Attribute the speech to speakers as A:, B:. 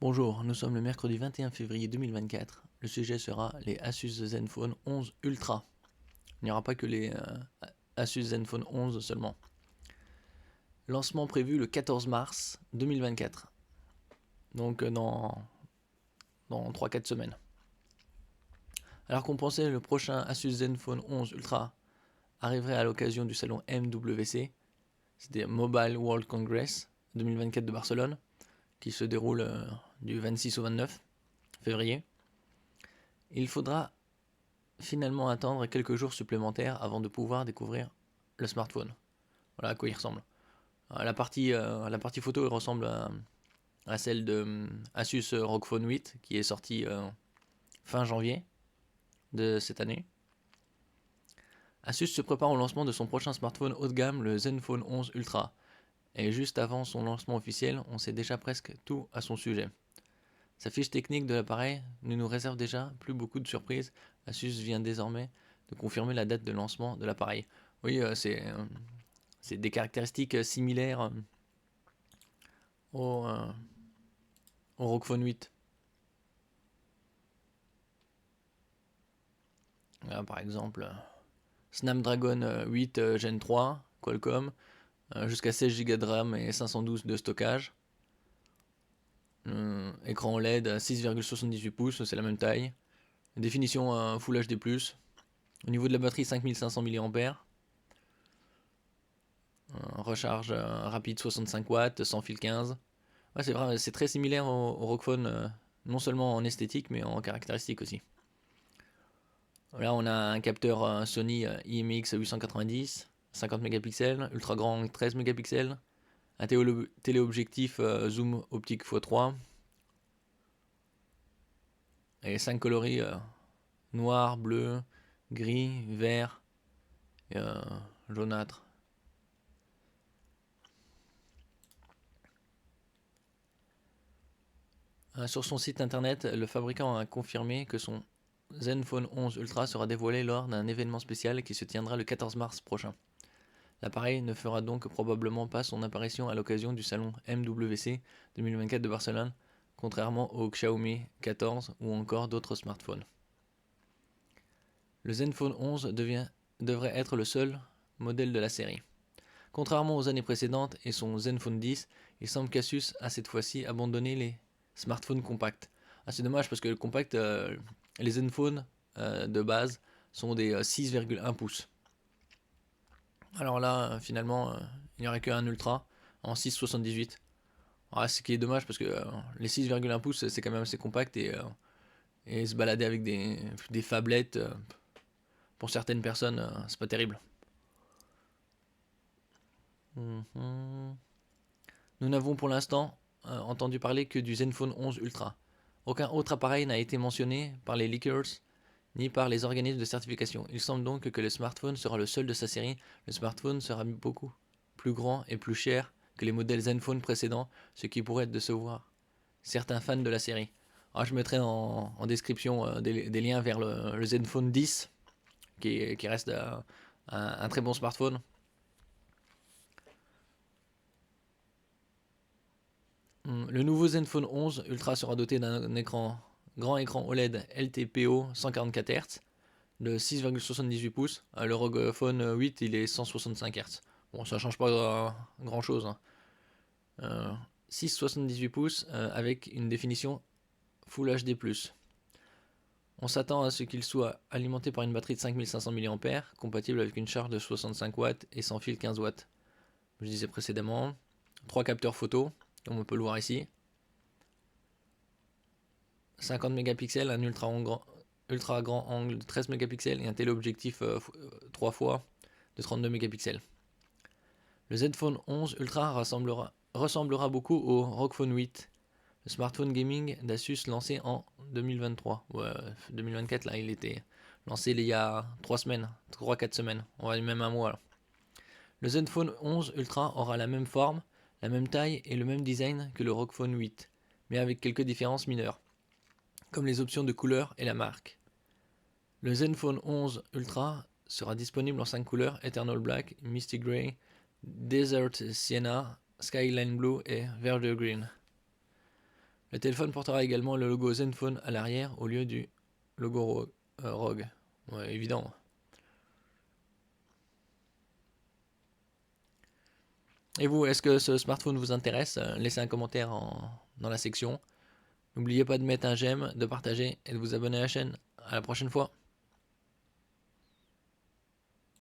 A: Bonjour, nous sommes le mercredi 21 février 2024. Le sujet sera les Asus Zenfone 11 Ultra. Il n'y aura pas que les Asus Zenfone 11 seulement. Lancement prévu le 14 mars 2024. Donc dans 3-4 semaines. Alors qu'on pensait le prochain Asus Zenfone 11 Ultra arriverait à l'occasion du salon MWC, c'est-à-dire Mobile World Congress 2024 de Barcelone, qui se déroule du 26 au 29 février. Il faudra finalement attendre quelques jours supplémentaires avant de pouvoir découvrir le smartphone. Voilà à quoi il ressemble. La partie photo elle ressemble à celle de Asus ROG Phone 8 qui est sortie fin janvier de cette année. Asus se prépare au lancement de son prochain smartphone haut de gamme, le Zenfone 11 Ultra. Et juste avant son lancement officiel, on sait déjà presque tout à son sujet. Sa fiche technique de l'appareil ne nous réserve déjà plus beaucoup de surprises. Asus vient désormais de confirmer la date de lancement de l'appareil. Oui, c'est des caractéristiques similaires au, au ROG Phone 8. Là, par exemple, Snapdragon 8 Gen 3, Qualcomm, jusqu'à 16 Go de RAM et 512 de stockage. Écran OLED 6,78 pouces, c'est la même taille. Définition Full HD+. Au niveau de la batterie, 5500 mAh. Recharge rapide 65 watts, sans fil 15. Ouais, c'est vrai, c'est très similaire au ROG Phone, non seulement en esthétique, mais en caractéristiques aussi. Là, on a un capteur Sony IMX 890, 50 mégapixels, ultra grand 13 mégapixels, un téléobjectif zoom optique x3, et 5 coloris noir, bleu, gris, vert et jaunâtre. Sur son site internet, le fabricant a confirmé que son Zenfone 11 Ultra sera dévoilé lors d'un événement spécial qui se tiendra le 14 mars prochain. L'appareil ne fera donc probablement pas son apparition à l'occasion du salon MWC 2024 de Barcelone, contrairement au Xiaomi 14 ou encore d'autres smartphones. Le Zenfone 11 devrait être le seul modèle de la série. Contrairement aux années précédentes et son Zenfone 10, il semble qu'Asus a cette fois-ci abandonné les smartphones compacts. Ah, c'est dommage parce que le compact, les Zenfone de base sont des 6,1 pouces. Alors là, finalement, il n'y aurait qu'un Ultra en 6,78. Ah, ce qui est dommage parce que les 6,1 pouces c'est quand même assez compact et se balader avec des phablettes pour certaines personnes c'est pas terrible. Nous n'avons pour l'instant entendu parler que du Zenfone 11 Ultra. Aucun autre appareil n'a été mentionné par les leakers ni par les organismes de certification. Il semble donc que le smartphone sera le seul de sa série. Le smartphone sera beaucoup plus grand et plus cher que les modèles Zenfone précédents, ce qui pourrait décevoir certains fans de la série. Alors, je mettrai en description des liens vers le Zenfone 10, qui reste un très bon smartphone. Le nouveau Zenfone 11 Ultra sera doté d'un grand écran OLED LTPO 144 Hz de 6,78 pouces. Le ROG Phone 8 il est 165 Hz. Bon, ça change pas grand chose. 6,78 pouces avec une définition Full HD+. On s'attend à ce qu'il soit alimenté par une batterie de 5500 mAh, compatible avec une charge de 65 watts et sans fil 15 watts. Je disais précédemment, 3 capteurs photo, comme on peut le voir ici. 50 mégapixels, un ultra grand angle de 13 mégapixels et un téléobjectif 3 fois de 32 mégapixels. Le Zenfone 11 Ultra ressemblera beaucoup au ROG Phone 8, le smartphone gaming d'Asus lancé en 2023. Ouais, 2024 là, il était lancé il y a 3 semaines, 3-4 semaines, on va dire même un mois là. Le Zenfone 11 Ultra aura la même forme, la même taille et le même design que le ROG Phone 8, mais avec quelques différences mineures, comme les options de couleur et la marque. Le Zenfone 11 Ultra sera disponible en 5 couleurs: Eternal Black, Misty Grey, Desert Sienna, Skyline Blue et Verdure Green. Le téléphone portera également le logo Zenfone à l'arrière au lieu du logo ROG. Ouais, évident. Et vous, est-ce que ce smartphone vous intéresse? Laissez un commentaire dans la section. N'oubliez pas de mettre un j'aime, de partager et de vous abonner à la chaîne. À la prochaine fois.